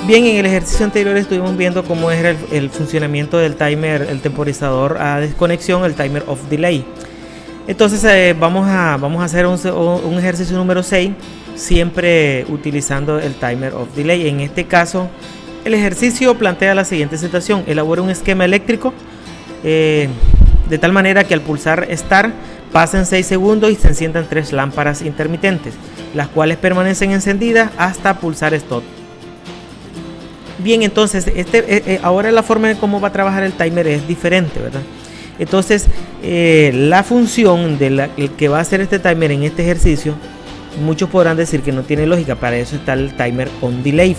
Bien, en el ejercicio anterior estuvimos viendo cómo es el funcionamiento del timer, el temporizador a desconexión, el timer off delay. Entonces vamos a hacer un ejercicio número 6, siempre utilizando el timer off delay. En este caso, el ejercicio plantea la siguiente situación: elabora un esquema eléctrico de tal manera que al pulsar Start pasen 6 segundos y se enciendan 3 lámparas intermitentes, las cuales permanecen encendidas hasta pulsar Stop. Bien, entonces ahora la forma de cómo va a trabajar el timer es diferente, ¿verdad? Entonces la función de el que va a hacer este timer en este ejercicio, muchos podrán decir que no tiene lógica. Para eso está el timer on delay.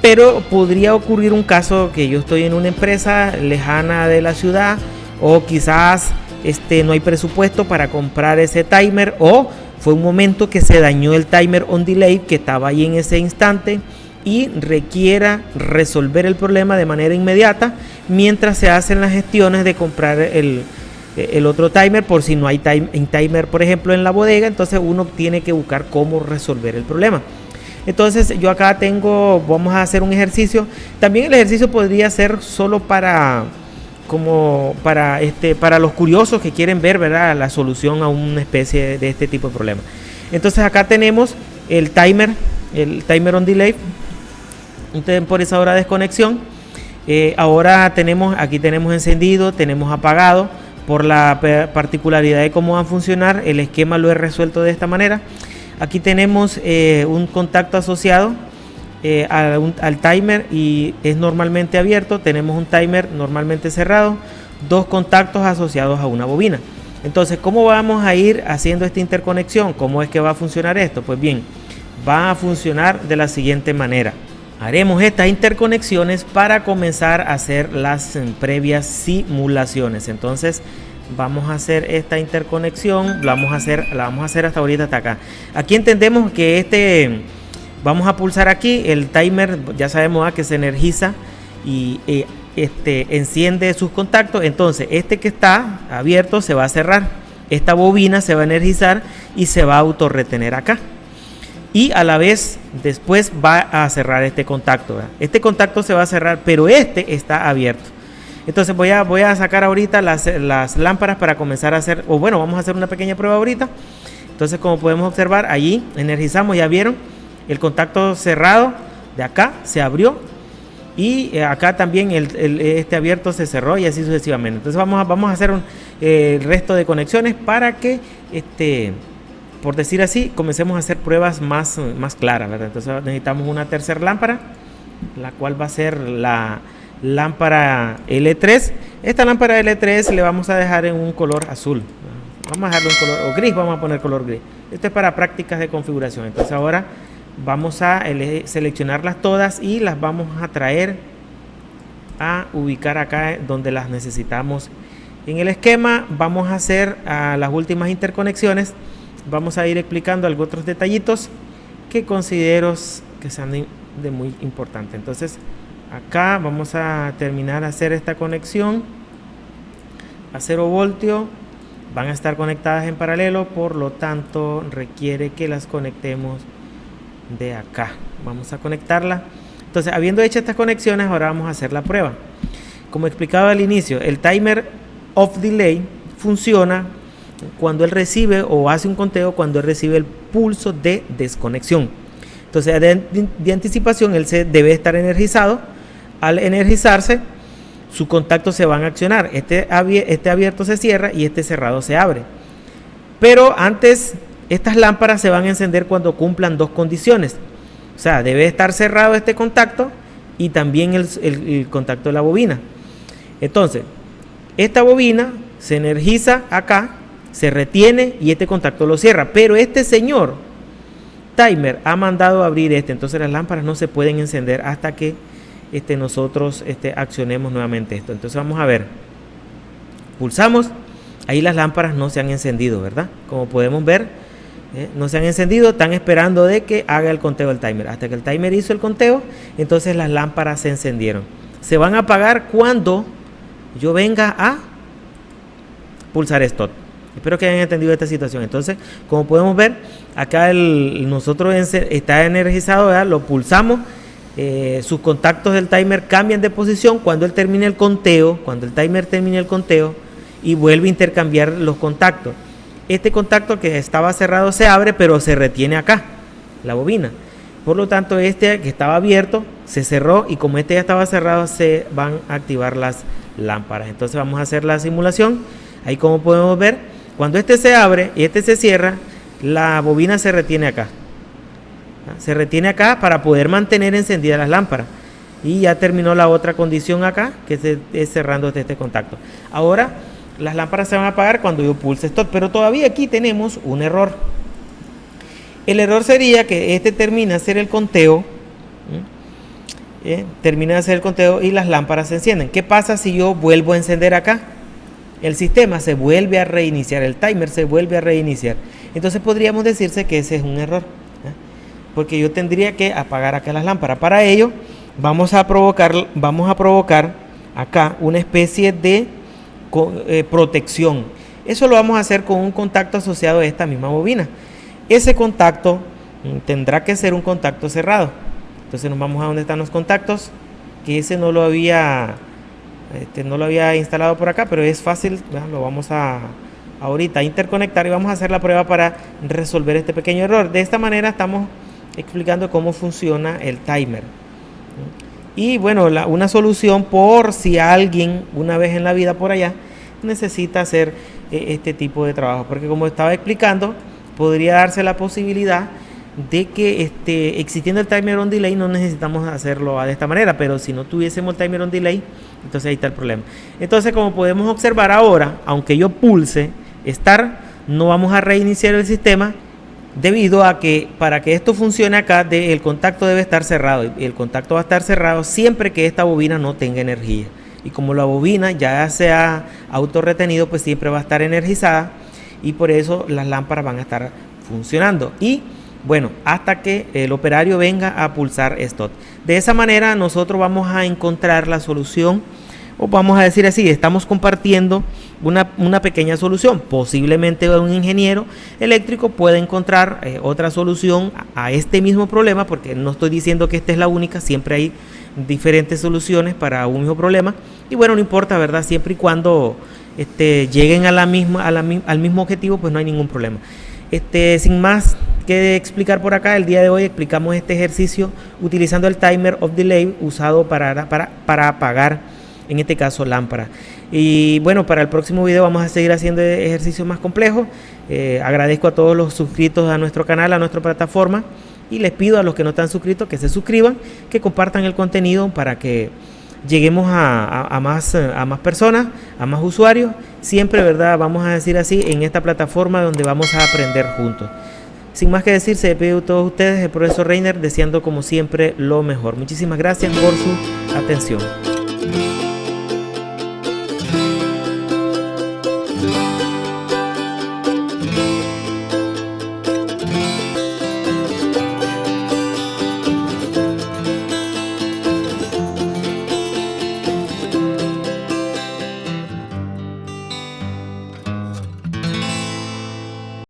Pero podría ocurrir un caso que yo estoy en una empresa lejana de la ciudad, o quizás no hay presupuesto para comprar ese timer, o fue un momento que se dañó el timer on delay que estaba ahí en ese instante y requiera resolver el problema de manera inmediata mientras se hacen las gestiones de comprar el otro timer, por si no hay timer, por ejemplo, en la bodega. Entonces uno tiene que buscar cómo resolver el problema. Entonces yo acá vamos a hacer un ejercicio. También el ejercicio podría ser solo para los curiosos que quieren ver, ¿verdad?, la solución a una especie de este tipo de problema. Entonces acá tenemos el timer on delay, un temporizador a desconexión. Ahora aquí tenemos encendido, tenemos apagado. Por la particularidad de cómo va a funcionar, el esquema lo he resuelto de esta manera. Aquí tenemos un contacto asociado al timer y es normalmente abierto. Tenemos un timer normalmente cerrado, 2 contactos asociados a una bobina. Entonces, ¿cómo vamos a ir haciendo esta interconexión? ¿Cómo es que va a funcionar esto? Pues bien, va a funcionar de la siguiente manera. Haremos estas interconexiones para comenzar a hacer las previas simulaciones. Entonces vamos a hacer esta interconexión, la vamos a hacer hasta ahorita, hasta acá. Aquí entendemos que vamos a pulsar aquí, el timer ya sabemos que se energiza y enciende sus contactos. Entonces este que está abierto se va a cerrar, esta bobina se va a energizar y se va a autorretener acá. Y a la vez después va a cerrar este contacto, ¿verdad? Este contacto se va a cerrar, pero este está abierto. Entonces voy a sacar ahorita las lámparas para comenzar a hacer, vamos a hacer una pequeña prueba ahorita. Entonces, como podemos observar, allí energizamos, ya vieron, el contacto cerrado de acá se abrió y acá también este abierto se cerró y así sucesivamente. Entonces vamos a hacer el resto de conexiones para que por decir así, comencemos a hacer pruebas más claras, ¿verdad? Entonces necesitamos una tercera lámpara, la cual va a ser la lámpara L3. Esta lámpara L3 le vamos a dejar en un color azul. Vamos a dejarlo en color gris, vamos a poner color gris. Esto es para prácticas de configuración. Entonces ahora vamos a seleccionarlas todas y las vamos a traer a ubicar acá donde las necesitamos. En el esquema vamos a hacer las últimas interconexiones. Vamos a ir explicando algunos otros detallitos que considero que sean de muy importante. Entonces acá vamos a terminar a hacer esta conexión a 0 voltio. Van a estar conectadas en paralelo, por lo tanto requiere que las conectemos de acá. Vamos a conectarla. Entonces, habiendo hecho estas conexiones, ahora vamos a hacer la prueba. Como explicaba al inicio, el timer off delay funciona cuando él recibe o hace un conteo cuando él recibe el pulso de desconexión. Entonces de anticipación él debe estar energizado. Al energizarse, sus contactos se van a accionar. Este abierto se cierra y este cerrado se abre. Pero antes, estas lámparas se van a encender cuando cumplan 2 condiciones. O sea, debe estar cerrado este contacto y también el contacto de la bobina. Entonces, esta bobina se energiza acá, se retiene y este contacto lo cierra. Pero este señor timer ha mandado a abrir entonces las lámparas no se pueden encender hasta que nosotros accionemos nuevamente esto. Entonces vamos a ver, pulsamos, ahí las lámparas no se han encendido, ¿verdad? Como podemos ver, no se han encendido, están esperando de que haga el conteo del timer. Hasta que el timer hizo el conteo, entonces las lámparas se encendieron. Se van a apagar cuando yo venga a pulsar stop. Espero que hayan entendido esta situación. Entonces, como podemos ver, acá nosotros está energizado, ¿verdad? Lo pulsamos, sus contactos del timer cambian de posición cuando él termine el conteo, cuando el timer termine el conteo y vuelve a intercambiar los contactos. Este contacto que estaba cerrado se abre, pero se retiene acá, la bobina. Por lo tanto, este que estaba abierto se cerró y como este ya estaba cerrado, se van a activar las lámparas. Entonces vamos a hacer la simulación. Ahí como podemos ver, cuando este se abre y este se cierra, la bobina se retiene acá. Se retiene acá para poder mantener encendidas las lámparas. Y ya terminó la otra condición acá, que es cerrando este contacto. Ahora las lámparas se van a apagar cuando yo pulse stop, pero todavía aquí tenemos un error. El error sería que este termina de hacer el conteo, y las lámparas se encienden. ¿Qué pasa si yo vuelvo a encender acá? El sistema se vuelve a reiniciar, el timer se vuelve a reiniciar. Entonces podríamos decirse que ese es un error, porque yo tendría que apagar acá las lámparas. Para ello vamos a provocar acá una especie de protección. Eso lo vamos a hacer con un contacto asociado a esta misma bobina. Ese contacto tendrá que ser un contacto cerrado. Entonces nos vamos a donde están los contactos, que ese no lo había instalado por acá, pero es fácil, ¿verdad? Lo vamos a ahorita interconectar y vamos a hacer la prueba para resolver este pequeño error. De esta manera estamos explicando cómo funciona el timer. Y bueno, una solución por si alguien una vez en la vida por allá necesita hacer este tipo de trabajo, porque como estaba explicando, podría darse la posibilidad de que existiendo el timer on delay no necesitamos hacerlo de esta manera, pero si no tuviésemos el timer on delay, entonces ahí está el problema. Entonces, como podemos observar ahora, aunque yo pulse start, no vamos a reiniciar el sistema, debido a que para que esto funcione acá, el contacto debe estar cerrado, y el contacto va a estar cerrado siempre que esta bobina no tenga energía. Y como la bobina ya se ha autorretenido, pues siempre va a estar energizada y por eso las lámparas van a estar funcionando. Y bueno, hasta que el operario venga a pulsar stop. De esa manera nosotros vamos a encontrar la solución, o vamos a decir así, estamos compartiendo una pequeña solución. Posiblemente un ingeniero eléctrico puede encontrar otra solución a este mismo problema, porque no estoy diciendo que esta es la única, siempre hay diferentes soluciones para un mismo problema. Y bueno, no importa, ¿verdad? Siempre y cuando lleguen al mismo objetivo, pues no hay ningún problema. Sin más que explicar por acá, el día de hoy explicamos este ejercicio utilizando el timer of delay usado para apagar, en este caso, lámpara. Y bueno, para el próximo video vamos a seguir haciendo ejercicios más complejos. Agradezco a todos los suscritos a nuestro canal, a nuestra plataforma, y les pido a los que no están suscritos que se suscriban, que compartan el contenido para que lleguemos a más personas, a más usuarios. Siempre, ¿verdad? Vamos a decir así, en esta plataforma donde vamos a aprender juntos. Sin más que decir, se despide de todos ustedes el profesor Reiner, deseando como siempre lo mejor. Muchísimas gracias por su atención.